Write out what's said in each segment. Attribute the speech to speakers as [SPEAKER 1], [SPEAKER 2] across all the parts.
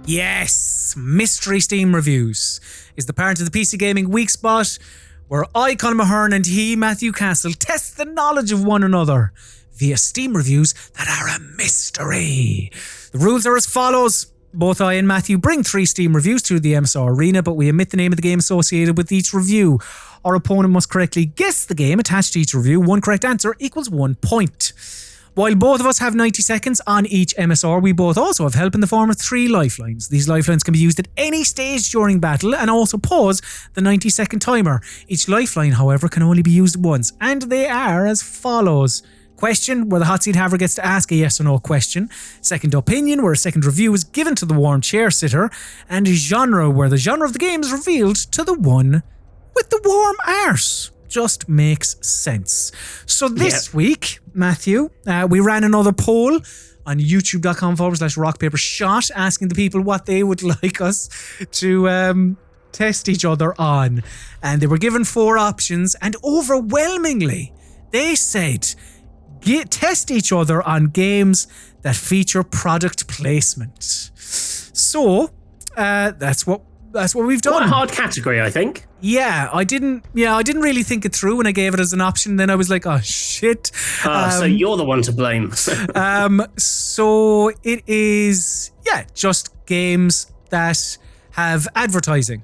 [SPEAKER 1] Yes, Mystery Steam Reviews is the part of the PC Gaming Weekspot where I, Colin Mahern, and he, Matthew Castle, test the knowledge of one another via Steam reviews that are a mystery. The rules are as follows. Both I and Matthew bring 3 Steam reviews to the MSR arena, but we omit the name of the game associated with each review. Our opponent must correctly guess the game attached to each review. 1 correct answer equals 1 point. While both of us have 90 seconds on each MSR, we both also have help in the form of 3 lifelines. These lifelines can be used at any stage during battle and also pause the 90-second timer. Each lifeline, however, can only be used once, and they are as follows. Question, where the hot seat haver gets to ask a yes or no question. Second opinion, where a second review is given to the warm chair sitter. And genre, where the genre of the game is revealed to the one with the warm arse. Just makes sense. So this week, Matthew, we ran another poll on youtube.com/rockpapershot asking the people what they would like us to test each other on. And they were given 4 options, and overwhelmingly, they said test each other on games that feature product placement. So that's what we've done.
[SPEAKER 2] What a hard category, I think.
[SPEAKER 1] Yeah, I didn't really think it through when I gave it as an option. Then I was like, oh shit.
[SPEAKER 2] So you're the one to blame.
[SPEAKER 1] So it is, just games that have advertising.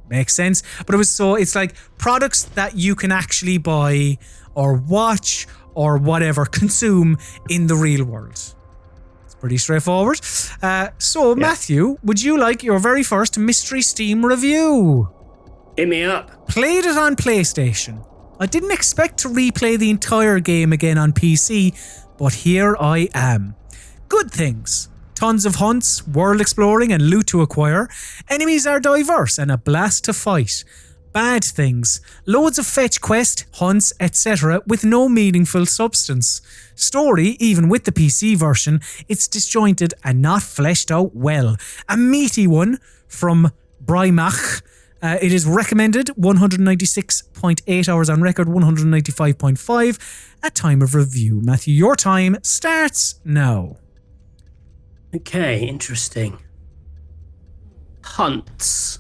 [SPEAKER 1] Makes sense. But it's like products that you can actually buy or watch or whatever, consume in the real world. It's pretty straightforward. Matthew, would you like your very first Mystery Steam review?
[SPEAKER 2] Hit me up.
[SPEAKER 1] Played it on PlayStation. I didn't expect to replay the entire game again on PC, but here I am. Good things. Tons of hunts, world exploring and loot to acquire. Enemies are diverse and a blast to fight. Bad things. Loads of fetch quest, hunts, etc. with no meaningful substance. Story, even with the PC version, it's disjointed and not fleshed out well. A meaty one from Brymach. It is recommended 196.8 hours on record, 195.5 at time of review. Matthew, your time starts now.
[SPEAKER 2] Okay, interesting. Hunts.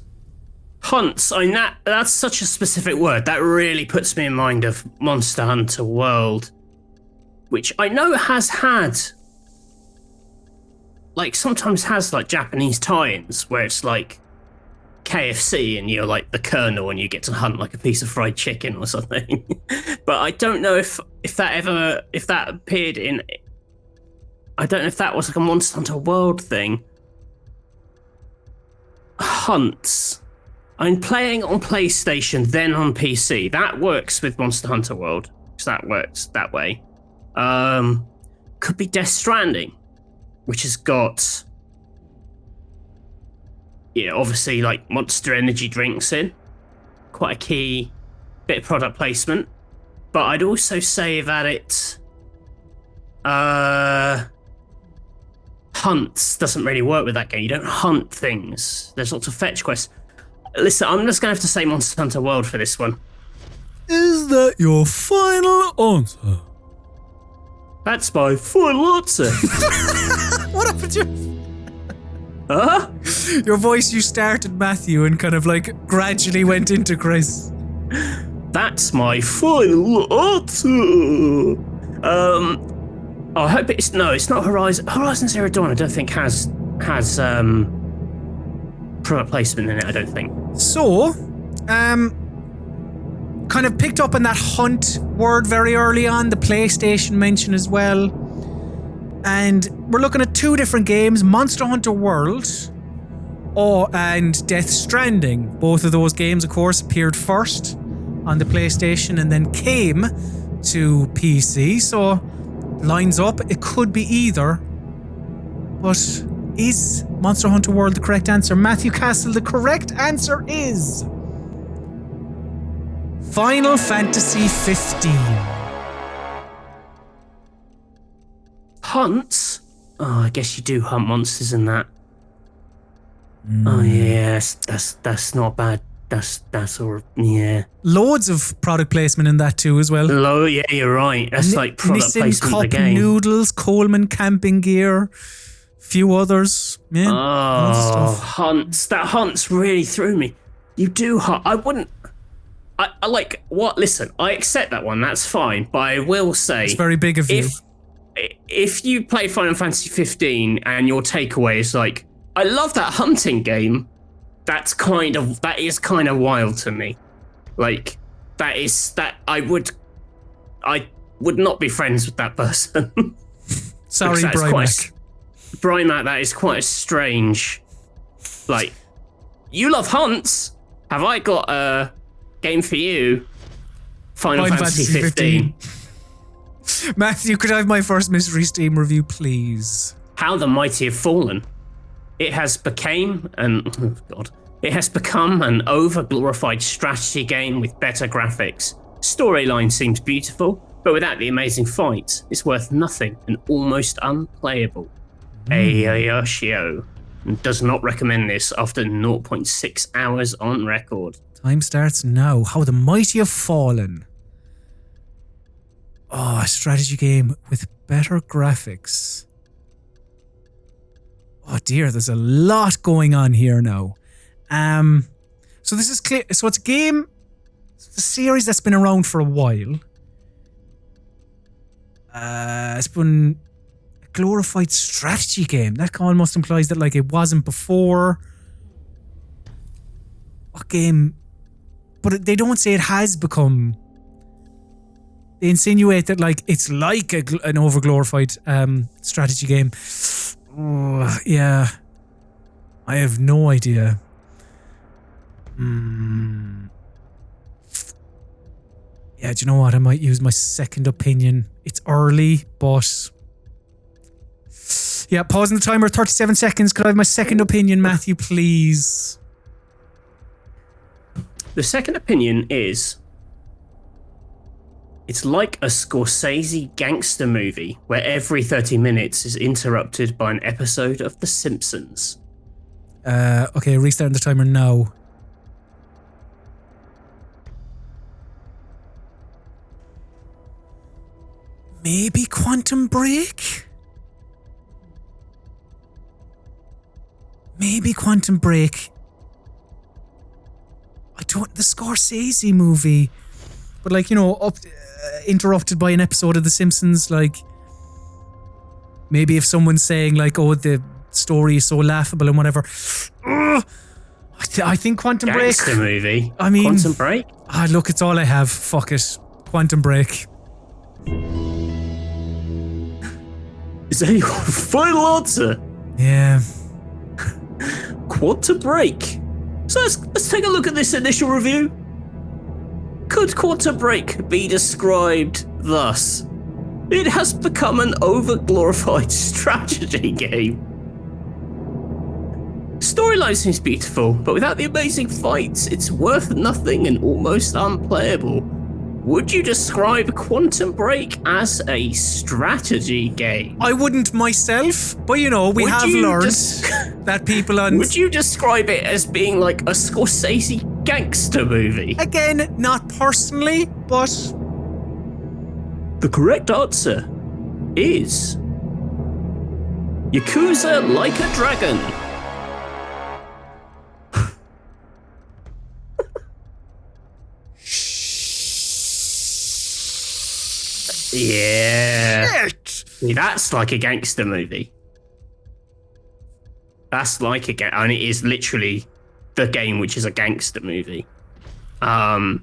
[SPEAKER 2] Hunts, I mean, that's such a specific word. That really puts me in mind of Monster Hunter World, which I know has had, sometimes has Japanese tie-ins where it's like KFC and you're like the colonel and you get to hunt like a piece of fried chicken or something. But I don't know if that appeared in, I don't know if that was like a Monster Hunter World thing. Hunts. I'm playing on PlayStation, then on PC. That works with Monster Hunter World, because that works that way. Could be Death Stranding, which has got, obviously like Monster Energy drinks in. Quite a key bit of product placement. But I'd also say that it hunts doesn't really work with that game. You don't hunt things. There's lots of fetch quests. Listen, I'm just going to have to say Monster Hunter World for this one.
[SPEAKER 1] Is that your final answer?
[SPEAKER 2] That's my final answer.
[SPEAKER 1] What happened to
[SPEAKER 2] Huh?
[SPEAKER 1] your voice? You started Matthew and kind of gradually went into Chris.
[SPEAKER 2] That's my final answer. I hope it's not Horizon. Horizon Zero Dawn I don't think has product placement in it, I don't think.
[SPEAKER 1] So, kind of picked up on that hunt word very early on, the PlayStation mention as well. And we're looking at 2 different games, Monster Hunter World and Death Stranding. Both of those games, of course, appeared first on the PlayStation and then came to PC. So, lines up. It could be either. But is Monster Hunter World the correct answer? Matthew Castle, the correct answer is Final Fantasy 15.
[SPEAKER 2] Hunts? Oh, I guess you do hunt monsters in that. Oh yes, that's not bad. That's all. Yeah.
[SPEAKER 1] Loads of product placement in that too as well.
[SPEAKER 2] Yeah, you're right. That's like product
[SPEAKER 1] Nissan
[SPEAKER 2] placement
[SPEAKER 1] Cup
[SPEAKER 2] of the game.
[SPEAKER 1] Noodles, Coleman camping gear, few others. Yeah. Loads of
[SPEAKER 2] Oh,
[SPEAKER 1] stuff.
[SPEAKER 2] hunts. That hunts really threw me. You do hunt. I wouldn't. I like what? Listen, I accept that one. That's fine. But I will say,
[SPEAKER 1] It's very big of you.
[SPEAKER 2] if you play Final Fantasy 15 and your takeaway is like, I love that hunting game, that is kind of wild to me. Like I would not be friends with that person.
[SPEAKER 1] Sorry, Brymac.
[SPEAKER 2] Brymac, that is quite a strange. Like, you love hunts. Have I got a game for you? Final Fantasy 15.
[SPEAKER 1] Matthew, could I have my first mystery Steam review, please?
[SPEAKER 2] How the Mighty Have Fallen. It has become an over-glorified strategy game with better graphics. Storyline seems beautiful, but without the amazing fights, it's worth nothing and almost unplayable. Ayoshio does not recommend this after 0.6 hours on record.
[SPEAKER 1] Time starts now. How the Mighty Have Fallen. Oh, a strategy game with better graphics. Oh dear, there's a lot going on here now. So this is clear. So it's a game, it's a series that's been around for a while. It's been a glorified strategy game. That almost implies that like it wasn't before. What game? But they don't say it has become. They insinuate that like it's like an over-glorified strategy game. Oh, yeah. I have no idea. Yeah, do you know what? I might use my second opinion. It's early, but... Yeah, pausing the timer, 37 seconds. Could I have my second opinion, Matthew, please?
[SPEAKER 2] The second opinion is... It's like a Scorsese gangster movie where every 30 minutes is interrupted by an episode of The Simpsons.
[SPEAKER 1] Okay, restarting the timer now. Maybe Quantum Break? Maybe Quantum Break. The Scorsese movie. But like, you know, interrupted by an episode of The Simpsons, like maybe if someone's saying like, oh, the story is so laughable and whatever. I think Quantum Break.
[SPEAKER 2] Gangster movie.
[SPEAKER 1] I mean,
[SPEAKER 2] Quantum Break.
[SPEAKER 1] Look, it's all I have. Fuck it. Quantum Break.
[SPEAKER 2] Is that your final answer?
[SPEAKER 1] Yeah.
[SPEAKER 2] Quantum Break. So let's take a look at this initial review. Could Quantum Break be described thus? It has become an over-glorified strategy game. Storyline seems beautiful, but without the amazing fights, it's worth nothing and almost unplayable. Would you describe Quantum Break as a strategy game?
[SPEAKER 1] I wouldn't myself, but you know, we have learned that people on...
[SPEAKER 2] Would you describe it as being like a Scorsese gangster movie?
[SPEAKER 1] Again, not personally, but...
[SPEAKER 2] The correct answer is... Yakuza Like a Dragon. Yeah.
[SPEAKER 1] Shit.
[SPEAKER 2] See, that's like a gangster movie. That's like and it is literally the game which is a gangster movie. I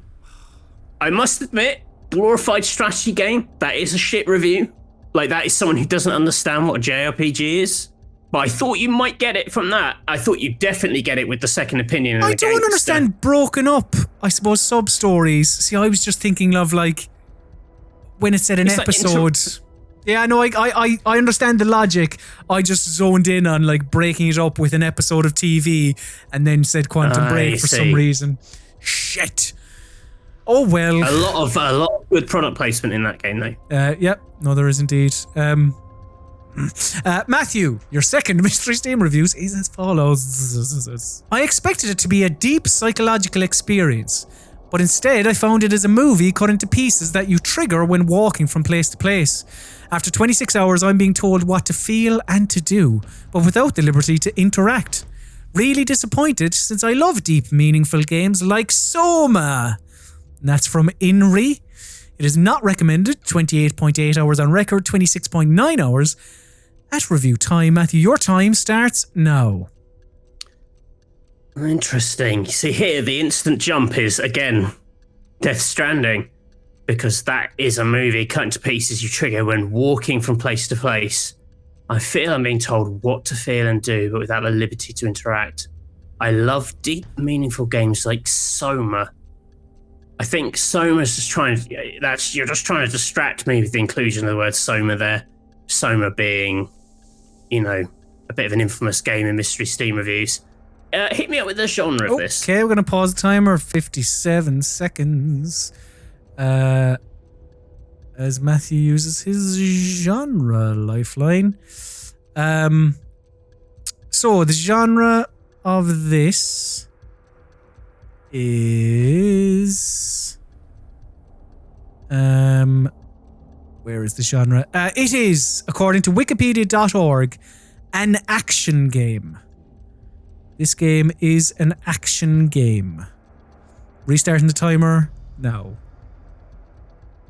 [SPEAKER 2] must admit, glorified strategy game, that is a shit review. Like, that is someone who doesn't understand what a JRPG is. But I thought you might get it from that. I thought you'd definitely get it with the second opinion.
[SPEAKER 1] I don't understand broken up, I suppose, sub-stories. See, I was just thinking of, like, when it said an episode. Yeah, no, I understand the logic. I just zoned in on, like, breaking it up with an episode of TV and then said Quantum Break for some reason. Shit. Oh, well.
[SPEAKER 2] A lot of good product placement in that game, though.
[SPEAKER 1] Yep. No, there is indeed. Matthew, your second Mystery Steam Reviews is as follows. I expected it to be a deep psychological experience, But instead, I found it as a movie cut into pieces that you trigger when walking from place to place. After 26 hours, I'm being told what to feel and to do, but without the liberty to interact. Really disappointed, since I love deep, meaningful games like Soma. And that's from Inri. It is not recommended. 28.8 hours on record, 26.9 hours at review time. Matthew, your time starts now.
[SPEAKER 2] Interesting. See here, the instant jump is, again, Death Stranding. Because that is a movie cut into pieces you trigger when walking from place to place. I feel I'm being told what to feel and do, but without the liberty to interact. I love deep, meaningful games like Soma. I think Soma's just you're just trying to distract me with the inclusion of the word Soma there. Soma being, a bit of an infamous game in Mystery Steam reviews. Hit me up with the genre of this.
[SPEAKER 1] Okay, we're going to pause the timer. 57 seconds. As Matthew uses his genre lifeline. So the genre of this is where is the genre? It is, according to wikipedia.org, an action game. This game is an action game. Restarting the timer now.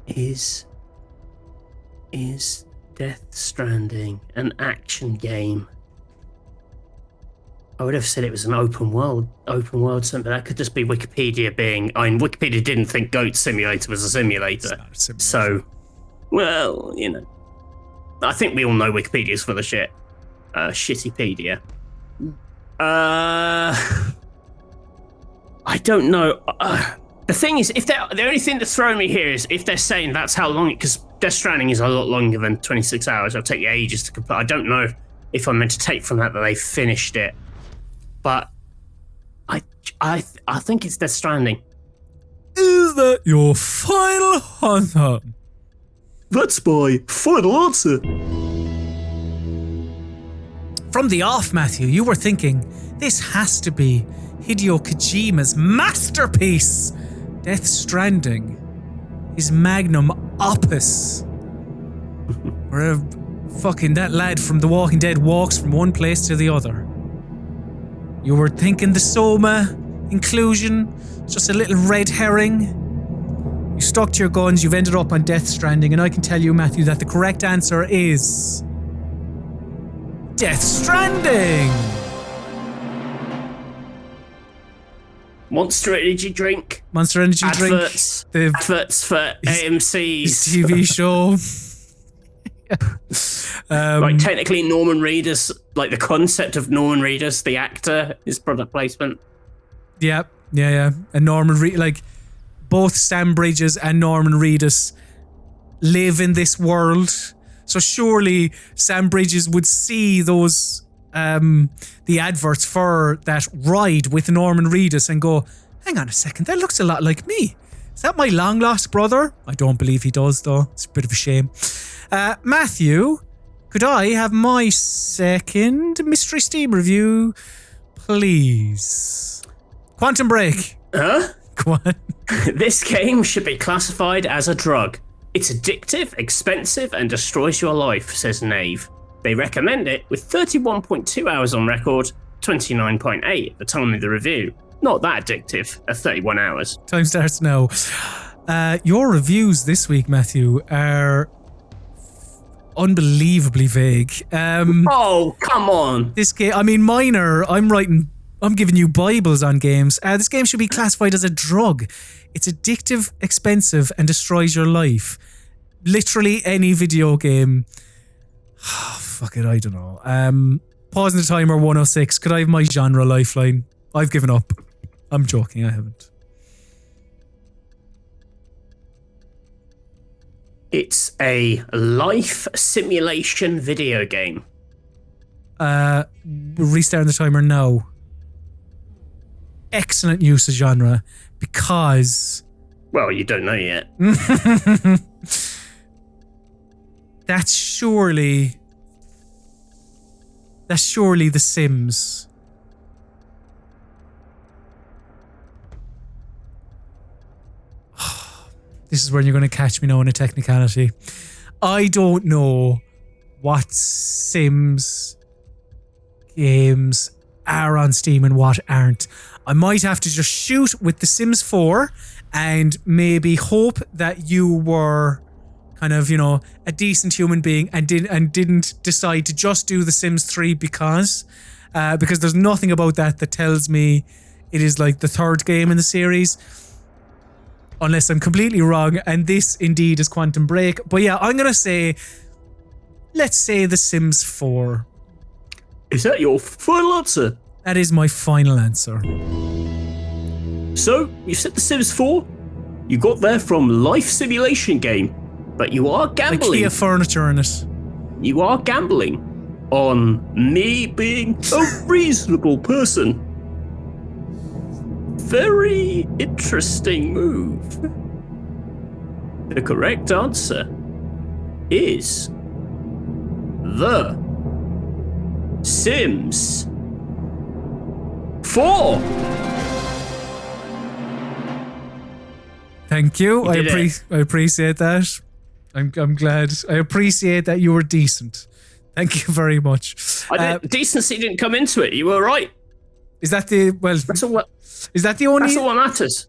[SPEAKER 2] Is Death Stranding an action game? I would have said it was an open world something, but that could just be Wikipedia being... Wikipedia didn't think Goat Simulator was a simulator.
[SPEAKER 1] It's not a simulator.
[SPEAKER 2] So, well, I think we all know Wikipedia's full of shit. Shittypedia. I don't know. The thing is, the only thing that's throwing me here is if they're saying that's how long, because Death Stranding is a lot longer than 26 hours. It'll take you ages to complete. I don't know if I'm meant to take from that they finished it, but I think it's Death Stranding.
[SPEAKER 1] Is that your final answer?
[SPEAKER 2] That's my final answer.
[SPEAKER 1] From the off, Matthew, you were thinking this has to be Hideo Kojima's masterpiece. Death Stranding, his magnum opus, where fucking that lad from The Walking Dead walks from one place to the other. You were thinking the Soma inclusion, just a little red herring. You stuck to your guns, you've ended up on Death Stranding, and I can tell you, Matthew, that the correct answer is Death Stranding.
[SPEAKER 2] Monster Energy drink.
[SPEAKER 1] Monster Energy
[SPEAKER 2] adverts,
[SPEAKER 1] drink.
[SPEAKER 2] Adverts for AMC's
[SPEAKER 1] TV show.
[SPEAKER 2] Like technically Norman Reedus, like the concept of Norman Reedus, the actor, is product placement.
[SPEAKER 1] Yeah. And Norman Reedus, like both Sam Bridges and Norman Reedus live in this world. So surely Sam Bridges would see those the adverts for that ride with Norman Reedus and go, hang on a second, that looks a lot like me. Is that my long lost brother? I don't believe he does, though. It's a bit of a shame. Matthew, could I have my second Mystery Steam review, please? Quantum Break.
[SPEAKER 2] Huh?
[SPEAKER 1] Go on.
[SPEAKER 2] This game should be classified as a drug. It's addictive, expensive, and destroys your life, says Nave. They recommend it with 31.2 hours on record, 29.8 at the time of the review. Not that addictive at 31 hours.
[SPEAKER 1] Time starts now. Your reviews this week, Matthew, are unbelievably vague.
[SPEAKER 2] Oh, come on.
[SPEAKER 1] This game, mine are, I'm giving you Bibles on games. This game should be classified as a drug. It's addictive, expensive, and destroys your life. Literally any video game. Fuck it, I don't know. Pausing the timer, 106. Could I have my genre lifeline? I've given up. I'm joking, I haven't.
[SPEAKER 2] It's a life simulation video game.
[SPEAKER 1] Restarting the timer now. Excellent use of genre, because...
[SPEAKER 2] Well, you don't know yet.
[SPEAKER 1] That's surely The Sims. This is when you're going to catch me now in a technicality. I don't know what Sims games are on Steam and what aren't. I might have to just shoot with The Sims 4 and maybe hope that you were kind of, a decent human being and didn't decide to just do The Sims 3 because there's nothing about that tells me it is like the third game in the series. Unless I'm completely wrong, and this indeed is Quantum Break. But yeah, I'm going to say, let's say The Sims 4.
[SPEAKER 2] Is that your final answer?
[SPEAKER 1] That is my final answer.
[SPEAKER 2] So, you said The Sims 4? You got there from Life Simulation Game, but you are gambling.
[SPEAKER 1] IKEA furniture in it.
[SPEAKER 2] You are gambling on me being a reasonable person. Very interesting move. The correct answer is The Sims 4.
[SPEAKER 1] Thank you. I
[SPEAKER 2] it.
[SPEAKER 1] appreciate that. I'm glad. I appreciate that you were decent. Thank you very much.
[SPEAKER 2] Decency didn't come into it. You were right.
[SPEAKER 1] Is that the
[SPEAKER 2] That's all.
[SPEAKER 1] Is that the only?
[SPEAKER 2] That's all that matters.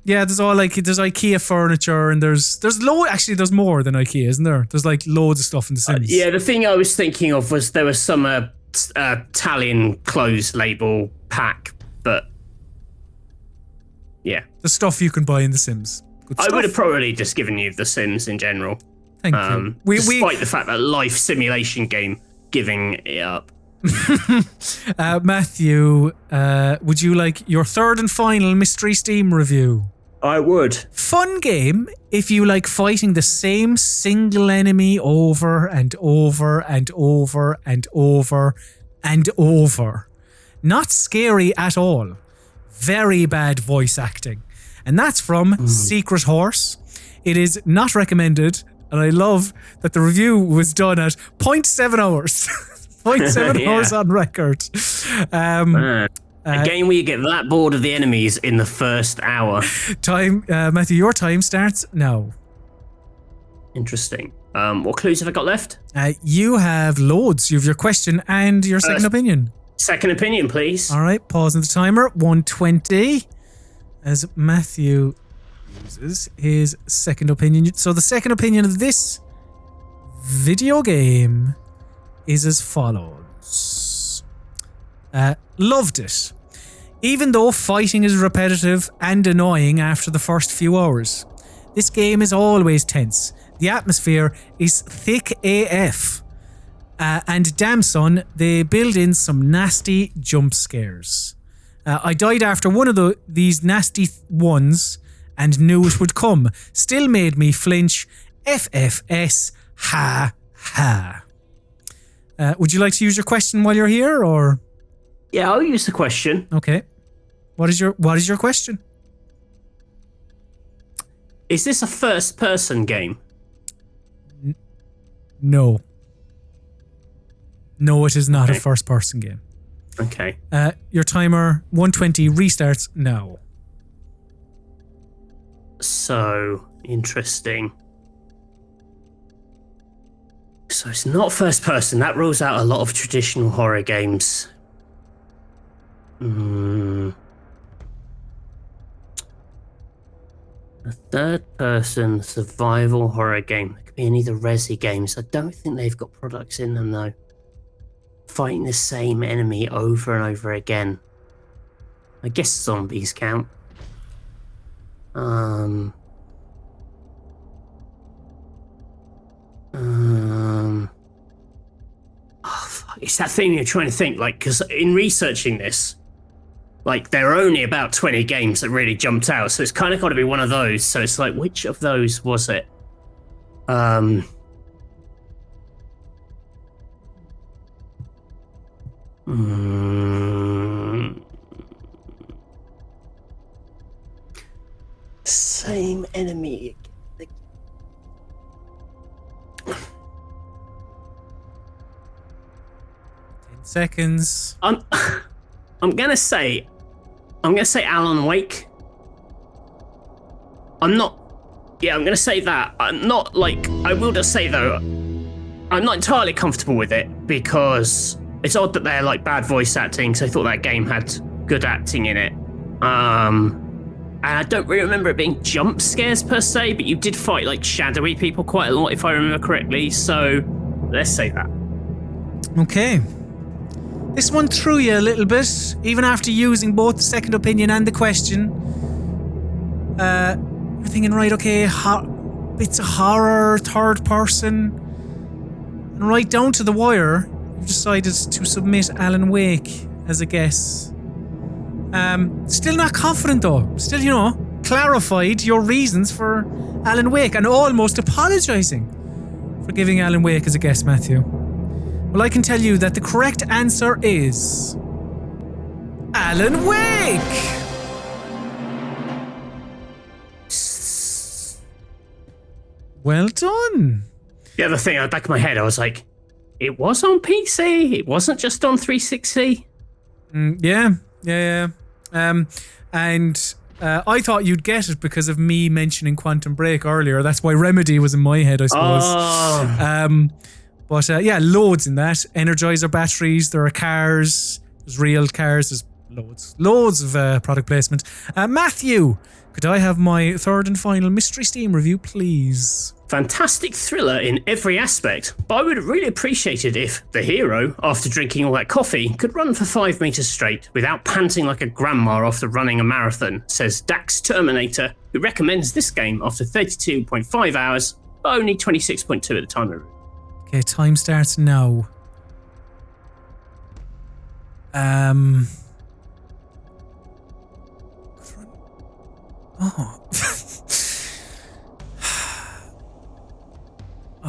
[SPEAKER 1] Yeah, there's IKEA furniture and there's actually there's more than IKEA, isn't there? There's like loads of stuff in The Sims.
[SPEAKER 2] Yeah, the thing I was thinking of was there was some Italian clothes label pack, but yeah,
[SPEAKER 1] the stuff you can buy in The Sims. Good
[SPEAKER 2] I
[SPEAKER 1] stuff.
[SPEAKER 2] would have probably just given you The Sims in general.
[SPEAKER 1] Thank you.
[SPEAKER 2] Despite the fact that Life Simulation Game giving it up.
[SPEAKER 1] Matthew, would you like your third and final Mystery Steam review?
[SPEAKER 2] I would.
[SPEAKER 1] Fun game if you like fighting the same single enemy over and over and over and over and over. Not scary at all. Very bad voice acting. And that's from Secret Horse. It is not recommended, and I love that the review was done at 0.7 hours. 0.7 hours on record.
[SPEAKER 2] A game where you get that bored of the enemies in the first hour.
[SPEAKER 1] Matthew, your time starts now.
[SPEAKER 2] Interesting. What clues have I got left?
[SPEAKER 1] You have loads. You have your question and your second opinion.
[SPEAKER 2] Second opinion, please.
[SPEAKER 1] All right, pausing the timer. 120 as Matthew uses his second opinion. So the second opinion of this video game is as follows. Loved it. Even though fighting is repetitive and annoying after the first few hours, this game is always tense. The atmosphere is thick AF. And damn son, they build in some nasty jump scares. I died after one of these nasty ones and knew it would come. Still made me flinch. FFS. Ha ha. Would you like to use your question while you're here, or?
[SPEAKER 2] Yeah, I'll use the question.
[SPEAKER 1] Okay. What is your question?
[SPEAKER 2] Is this a first-person game?
[SPEAKER 1] No. No, it is not a first-person game.
[SPEAKER 2] Okay.
[SPEAKER 1] Your timer 120 restarts now.
[SPEAKER 2] So interesting. So it's not first person. That rules out a lot of traditional horror games. A third person survival horror game. It could be any of the Resi games. I don't think they've got products in them though. Fighting the same enemy over and over again. I guess zombies count. It's that thing you're trying to think, like, because in researching this, like, there are only about 20 games that really jumped out, so it's kind of got to be one of those. So it's like, which of those was it? Same enemy.
[SPEAKER 1] 10 seconds.
[SPEAKER 2] I'm gonna say Alan Wake. I'm not. Yeah, I'm going to say that. I'm not like. I will just say though, I'm not entirely comfortable with it because it's odd that they're like bad voice acting. So I thought that game had good acting in it. And I don't really remember it being jump scares per se, but you did fight like shadowy people quite a lot, if I remember correctly. So let's say that.
[SPEAKER 1] Okay. This one threw you a little bit, even after using both the second opinion and the question. You're thinking, right, okay, bits of horror, third person. And right down to the wire, you've decided to submit Alan Wake as a guess. Still not confident though. Still, clarified your reasons for Alan Wake and almost apologising for giving Alan Wake as a guess, Matthew. Well, I can tell you that the correct answer is Alan Wake! Well done.
[SPEAKER 2] The other thing at the back of my head, I was like, it was on PC. It wasn't just on 360.
[SPEAKER 1] Yeah. And I thought you'd get it because of me mentioning Quantum Break earlier. That's why Remedy was in my head, I suppose.
[SPEAKER 2] Oh.
[SPEAKER 1] But loads in that. Energizer batteries, there are cars, there's real cars, there's loads of product placement. Matthew, could I have my third and final Mystery Steam review, please?
[SPEAKER 2] Fantastic thriller in every aspect, but I would really appreciate it if the hero, after drinking all that coffee, could run for 5 meters straight without panting like a grandma after running a marathon, says Dax Terminator, who recommends this game after 32.5 hours, but only 26.2 at the time of it.
[SPEAKER 1] Okay, time starts now.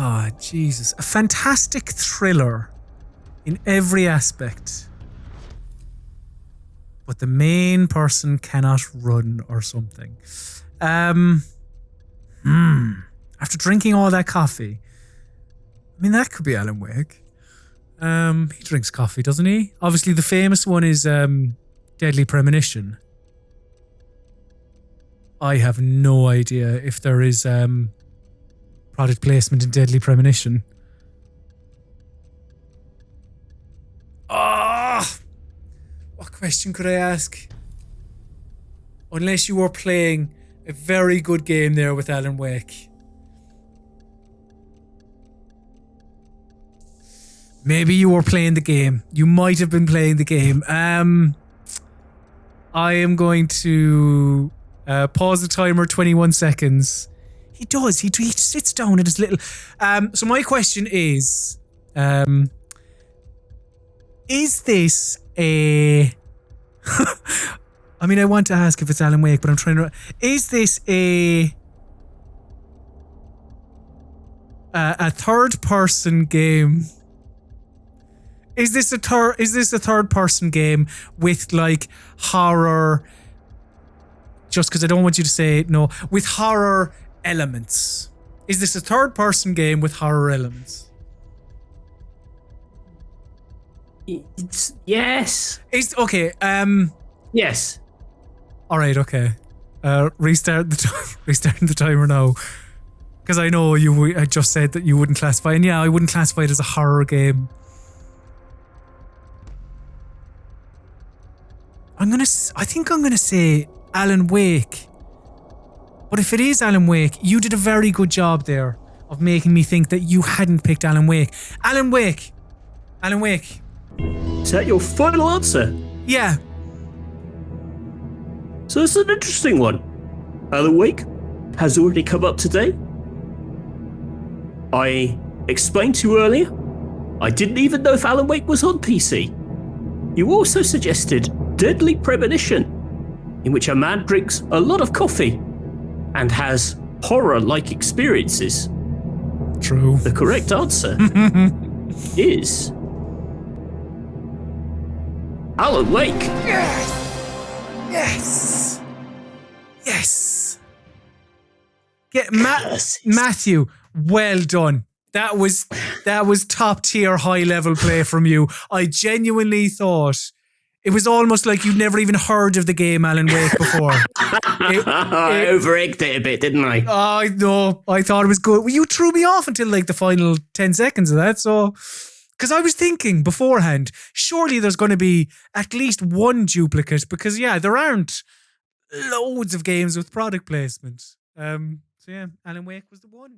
[SPEAKER 1] Oh, Jesus. A fantastic thriller in every aspect. But the main person cannot run or something. After drinking all that coffee, I mean, that could be Alan Wake. He drinks coffee, doesn't he? Obviously, the famous one is Deadly Premonition. I have no idea if there is product placement in Deadly Premonition. What question could I ask? Unless you were playing a very good game there with Alan Wake. Maybe you were playing the game. You might have been playing the game. I am going to pause the timer 21 seconds. He does. He sits down at his little... so my question is this a... I mean, I want to ask if it's Alan Wake, but I'm trying to... Is this a third-person game? Is this a third-person game with like horror? Just because I don't want you to say no, with horror elements. Is this a third-person game with horror elements?
[SPEAKER 2] Yes.
[SPEAKER 1] Okay.
[SPEAKER 2] Yes.
[SPEAKER 1] All right. Okay. Restarting the timer now, because I know I just said that you wouldn't classify, and yeah, I wouldn't classify it as a horror game. I think I'm gonna say Alan Wake. But if it is Alan Wake, you did a very good job there of making me think that you hadn't picked Alan Wake. Alan Wake. Alan Wake.
[SPEAKER 2] Is that your final answer?
[SPEAKER 1] Yeah.
[SPEAKER 2] So it's an interesting one. Alan Wake has already come up today. I explained to you earlier, I didn't even know if Alan Wake was on PC. You also suggested Deadly Premonition, in which a man drinks a lot of coffee and has horror-like experiences.
[SPEAKER 1] True.
[SPEAKER 2] The correct answer is Alan Wake.
[SPEAKER 1] Yes. Get Matthew, well done. That was top tier high level play from you. I genuinely thought It was almost like you'd never even heard of the game Alan Wake before.
[SPEAKER 2] I over-egged it a bit, didn't I?
[SPEAKER 1] I know. I thought it was good. Well, you threw me off until like the final 10 seconds of that. So, because I was thinking beforehand, surely there's going to be at least one duplicate because, yeah, there aren't loads of games with product placement. So, yeah, Alan Wake was the one.